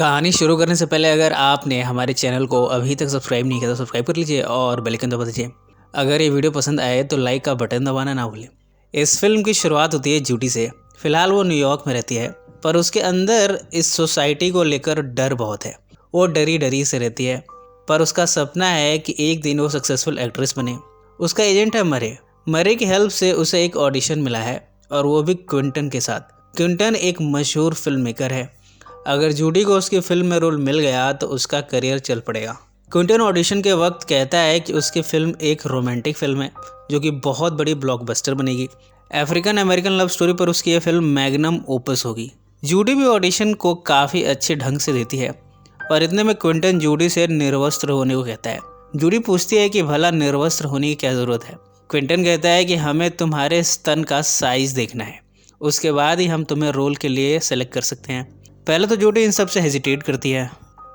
कहानी शुरू करने से पहले अगर आपने हमारे चैनल को अभी तक सब्सक्राइब नहीं किया तो सब्सक्राइब कर लीजिए और बेल आइकन दबा दीजिए। अगर ये वीडियो पसंद आए तो लाइक का बटन दबाना ना भूलें। इस फिल्म की शुरुआत होती है जूडी से। फिलहाल वो न्यूयॉर्क में रहती है, पर उसके अंदर इस सोसाइटी को लेकर डर बहुत है। वो डरी डरी से रहती है, पर उसका सपना है कि एक दिन वो सक्सेसफुल एक्ट्रेस बने। उसका एजेंट है मरे। मरे की हेल्प से उसे एक ऑडिशन मिला है, और वो भी क्विंटन के साथ। क्विंटन एक मशहूर फिल्म मेकर है। अगर जूडी को उसकी फिल्म में रोल मिल गया तो उसका करियर चल पड़ेगा। क्विंटन ऑडिशन के वक्त कहता है कि उसकी फिल्म एक रोमांटिक फिल्म है जो कि बहुत बड़ी ब्लॉकबस्टर बनेगी। अफ्रीकन अमेरिकन लव स्टोरी पर उसकी यह फिल्म मैग्नम ओपस होगी। जूडी भी ऑडिशन को काफ़ी अच्छे ढंग से देती है, पर इतने में क्विंटन जूडी से निर्वस्त्र होने को कहता है। जूडी पूछती है कि भला निर्वस्त्र होने की क्या ज़रूरत है। क्विंटन कहता है कि हमें तुम्हारे स्तन का साइज़ देखना है, उसके बाद ही हम तुम्हें रोल के लिए सेलेक्ट कर सकते हैं। पहले तो जूडी इन सब से हेजिटेट करती है,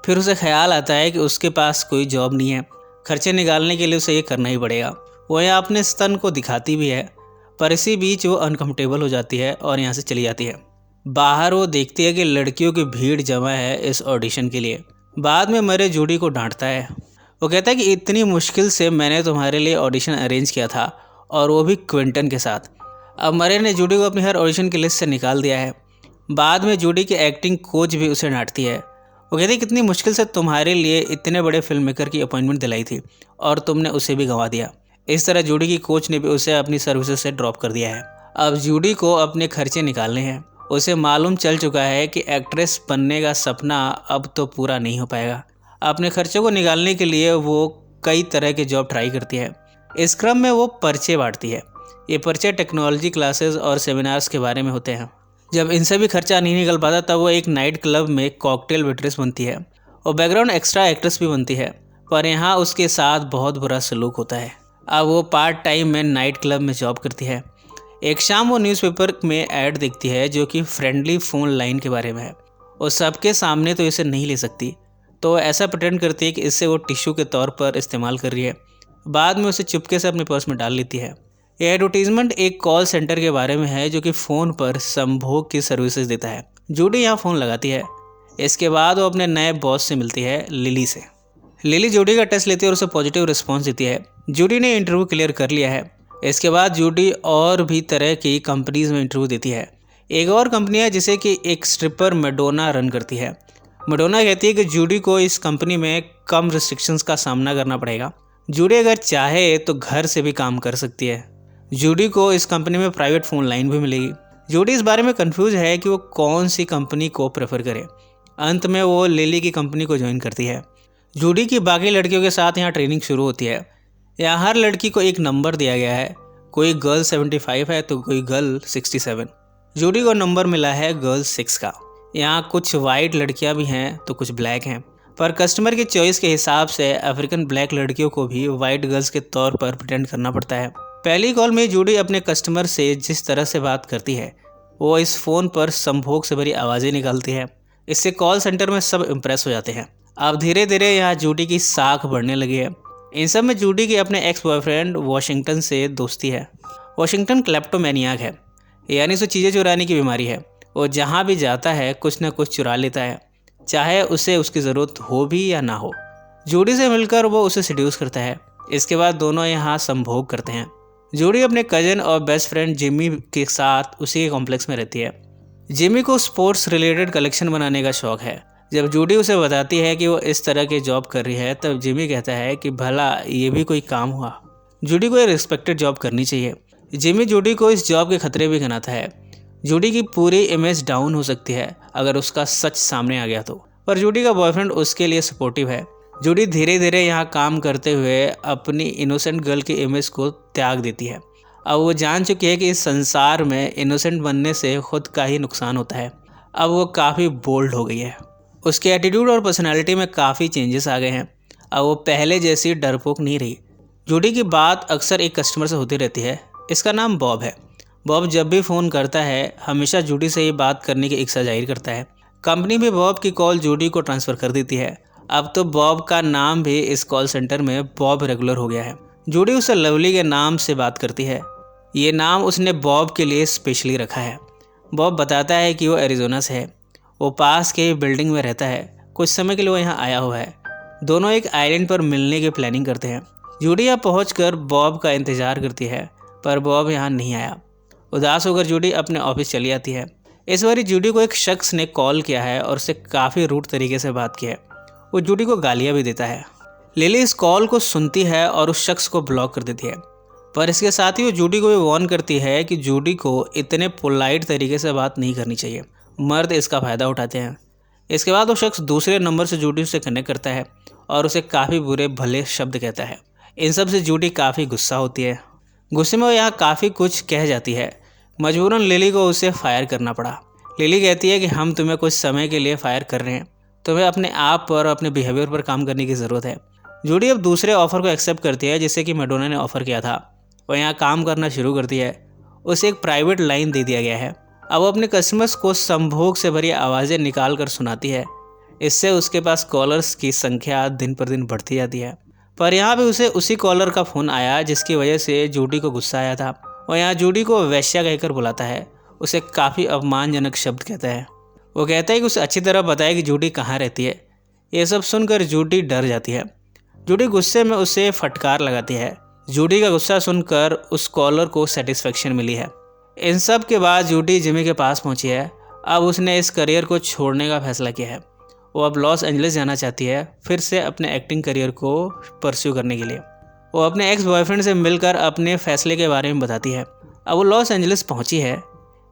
फिर उसे ख्याल आता है कि उसके पास कोई जॉब नहीं है, खर्चे निकालने के लिए उसे ये करना ही पड़ेगा। वो यहाँ अपने स्तन को दिखाती भी है, पर इसी बीच वो अनकम्फर्टेबल हो जाती है और यहाँ से चली जाती है। बाहर वो देखती है कि लड़कियों की भीड़ जमा है इस ऑडिशन के लिए। बाद में मरे जूडी को डांटता है। वो कहता है कि इतनी मुश्किल से मैंने तुम्हारे लिए ऑडिशन अरेंज किया था, और वो भी क्विंटन के साथ। अब मरे ने जूडी को अपनी हर ऑडिशन की लिस्ट से निकाल दिया है। बाद में जूडी की एक्टिंग कोच भी उसे डांटती है। वो कहती है कितनी मुश्किल से तुम्हारे लिए इतने बड़े फिल्म मेकर की अपॉइंटमेंट दिलाई थी, और तुमने उसे भी गंवा दिया। इस तरह जूडी की कोच ने भी उसे अपनी सर्विसेज से ड्रॉप कर दिया है। अब जूडी को अपने खर्चे निकालने हैं। उसे मालूम चल चुका है कि एक्ट्रेस बनने का सपना अब तो पूरा नहीं हो पाएगा। अपने खर्चों को निकालने के लिए वो कई तरह के जॉब ट्राई करती है। इस क्रम में वो पर्चे बांटती है। ये पर्चे टेक्नोलॉजी क्लासेस और सेमिनार्स के बारे में होते हैं। जब इनसे भी खर्चा नहीं निकल पाता तब वो एक नाइट क्लब में कॉकटेल वेट्रेस बनती है और बैकग्राउंड एक्स्ट्रा एक्ट्रेस भी बनती है, पर यहाँ उसके साथ बहुत बुरा सलूक होता है। अब वो पार्ट टाइम में नाइट क्लब में जॉब करती है। एक शाम वो न्यूज़पेपर में ऐड देखती है जो कि फ्रेंडली फ़ोन लाइन के बारे में है। और सबके सामने तो इसे नहीं ले सकती, तो वो ऐसा प्रिटेंड करती है कि इससे वो टिश्यू के तौर पर इस्तेमाल कर रही है। बाद में उसे चुपके से अपने पर्स में डाल लेती है। यह एडवर्टीजमेंट एक कॉल सेंटर के बारे में है जो कि फ़ोन पर संभोग की सर्विसेज देता है। जूडी यहाँ फ़ोन लगाती है। इसके बाद वो अपने नए बॉस से मिलती है, लिली से। लिली जूडी का टेस्ट लेती है और उसे पॉजिटिव रिस्पॉन्स देती है। जूडी ने इंटरव्यू क्लियर कर लिया है। इसके बाद जूडी और भी तरह की कंपनीज में इंटरव्यू देती है। एक और कंपनी है जिसे कि एक स्ट्रिपर मैडोना रन करती है। मैडोना कहती है कि जूडी को इस कंपनी में कम रिस्ट्रिक्शंस का सामना करना पड़ेगा। जूडी अगर चाहे तो घर से भी काम कर सकती है। जूडी को इस कंपनी में प्राइवेट फ़ोन लाइन भी मिलेगी। जूडी इस बारे में कंफ्यूज है कि वो कौन सी कंपनी को प्रेफर करे। अंत में वो लिली की कंपनी को ज्वाइन करती है। जूडी की बाकी लड़कियों के साथ यहाँ ट्रेनिंग शुरू होती है। यहाँ हर लड़की को एक नंबर दिया गया है। कोई गर्ल 75 है तो कोई गर्ल 67। जूडी को नंबर मिला है गर्ल 6 का। यहाँ कुछ वाइट लड़कियाँ भी हैं तो कुछ ब्लैक हैं, पर कस्टमर की चॉइस के हिसाब से अफ्रीकन ब्लैक लड़कियों को भी वाइट गर्ल्स के तौर पर प्रिटेंड करना पड़ता है। पहली कॉल में जूडी अपने कस्टमर से जिस तरह से बात करती है, वो इस फ़ोन पर संभोग से भरी आवाज़ें निकालती है। इससे कॉल सेंटर में सब इम्प्रेस हो जाते हैं। अब धीरे धीरे यहाँ जूडी की साख बढ़ने लगी है। इन सब में जूडी की अपने एक्स बॉयफ्रेंड वॉशिंगटन से दोस्ती है। वॉशिंगटन क्लेप्टोमैनियाक है, यानी उसे चीज़ें चुराने की बीमारी है। वो जहाँ भी जाता है कुछ न कुछ चुरा लेता है, चाहे उसे उसकी ज़रूरत हो भी या ना हो। जूडी से मिलकर वो उसे सिड्यूस करता है। इसके बाद दोनों यहाँ संभोग करते हैं। जूडी अपने कज़न और बेस्ट फ्रेंड जिमी के साथ उसी के कॉम्प्लेक्स में रहती है। जिमी को स्पोर्ट्स रिलेटेड कलेक्शन बनाने का शौक़ है। जब जूडी उसे बताती है कि वो इस तरह की जॉब कर रही है, तब जिमी कहता है कि भला ये भी कोई काम हुआ। जूडी को एक रिस्पेक्टेड जॉब करनी चाहिए। जिमी जूडी को इस जॉब के खतरे भी गिनाता है। जूडी की पूरी इमेज डाउन हो सकती है अगर उसका सच सामने आ गया तो, पर जूडी का बॉयफ्रेंड उसके लिए सपोर्टिव है। जूडी धीरे धीरे यहाँ काम करते हुए अपनी इनोसेंट गर्ल की इमेज को त्याग देती है। अब वो जान चुकी है कि इस संसार में इनोसेंट बनने से खुद का ही नुकसान होता है। अब वो काफ़ी बोल्ड हो गई है। उसके एटीट्यूड और पर्सनालिटी में काफ़ी चेंजेस आ गए हैं। अब वो पहले जैसी डरपोक नहीं रही। जूडी की बात अक्सर एक कस्टमर से होती रहती है। इसका नाम बॉब है। बॉब जब भी फ़ोन करता है हमेशा जूडी से ये बात करने की इच्छा जाहिर करता है। कंपनी भी बॉब की कॉल जूडी को ट्रांसफ़र कर देती है। अब तो बॉब का नाम भी इस कॉल सेंटर में बॉब रेगुलर हो गया है। जूडी उसे लवली के नाम से बात करती है। ये नाम उसने बॉब के लिए स्पेशली रखा है। बॉब बताता है कि वो एरिज़ोना से है। वो पास के बिल्डिंग में रहता है। कुछ समय के लिए वो यहाँ आया हुआ है। दोनों एक आइलैंड पर मिलने की प्लानिंग करते हैं। जूडी यहाँ पहुंचकर बॉब का इंतजार करती है, पर बॉब यहाँ नहीं आया। उदास होकर जूडी अपने ऑफिस चली आती है। इस बार जूडी को एक शख्स ने कॉल किया है और उससे काफ़ी रूड तरीके से बात की है। वो जूडी को गालियाँ भी देता है। लिली इस कॉल को सुनती है और उस शख्स को ब्लॉक कर देती है, पर इसके साथ ही वो जूडी को भी वार्न करती है कि जूडी को इतने पोलाइट तरीके से बात नहीं करनी चाहिए, मर्द इसका फ़ायदा उठाते हैं। इसके बाद वो शख्स दूसरे नंबर से जूडी से कनेक्ट करता है और उसे काफ़ी बुरे भले शब्द कहता है। इन सब से जूडी काफ़ी गुस्सा होती है। गुस्से में वो यहाँ काफ़ी कुछ कह जाती है। मजबूरन लिली को उसे फायर करना पड़ा। लिली कहती है कि हम तुम्हें कुछ समय के लिए फायर कर रहे हैं, तुम्हें अपने आप पर, अपने बिहेवियर पर काम करने की ज़रूरत है। जूडी अब दूसरे ऑफ़र को एक्सेप्ट करती है जिससे कि मैडोना ने ऑफ़र किया था। वो यहाँ काम करना शुरू करती है। उसे एक प्राइवेट लाइन दे दिया गया है। अब वो अपने कस्टमर्स को संभोग से भरी आवाज़ें निकाल कर सुनाती है। इससे उसके पास कॉलर्स की संख्या दिन पर दिन बढ़ती जाती है। पर यहाँ भी उसे उसी कॉलर का फ़ोन आया जिसकी वजह से जूडी को गुस्सा आया था। और यहाँ जूडी को वेश्या कहकर बुलाता है, उसे काफ़ी अपमानजनक शब्द कहता है। वो कहता है कि उसे अच्छी तरह बताए कि जूडी कहाँ रहती है। ये सब सुनकर जूडी डर जाती है। जूडी गुस्से में उसे फटकार लगाती है। जूडी का गुस्सा सुनकर उस कॉलर को सेटिस्फेक्शन मिली है। इन सब के बाद जूडी जिमी के पास पहुंची है। अब उसने इस करियर को छोड़ने का फैसला किया है। वो अब लॉस एंजलिस जाना चाहती है, फिर से अपने एक्टिंग करियर को परस्यू करने के लिए। वो अपने एक्स बॉयफ्रेंड से मिलकर अपने फैसले के बारे में बताती है। अब वो लॉस एंजलिस पहुंची है।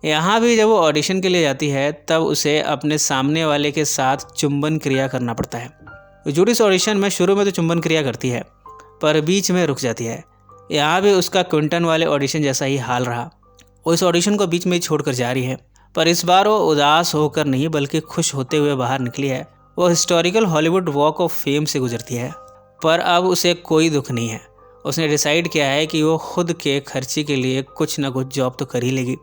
यहाँ भी जब वो ऑडिशन के लिए जाती है तब उसे अपने सामने वाले के साथ चुंबन क्रिया करना पड़ता है। जूडी इस ऑडिशन में शुरू में तो चुंबन क्रिया करती है, पर बीच में रुक जाती है। यहाँ भी उसका क्विंटन वाले ऑडिशन जैसा ही हाल रहा। वो इस ऑडिशन को बीच में ही छोड़कर जा रही है, पर इस बार वो उदास होकर नहीं बल्कि खुश होते हुए बाहर निकली है। वो historical Hollywood walk of fame से गुजरती है, पर अब उसे कोई दुख नहीं है। उसने डिसाइड किया है कि वो खुद के खर्चे के लिए कुछ ना कुछ जॉब तो कर ही लेगी,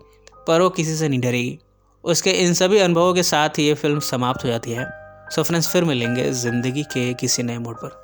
पर वो किसी से नहीं डरेगी। उसके इन सभी अनुभवों के साथ ही ये फिल्म समाप्त हो जाती है। सो फ्रेंड्स, फिर मिलेंगे ज़िंदगी के किसी नए मोड़ पर।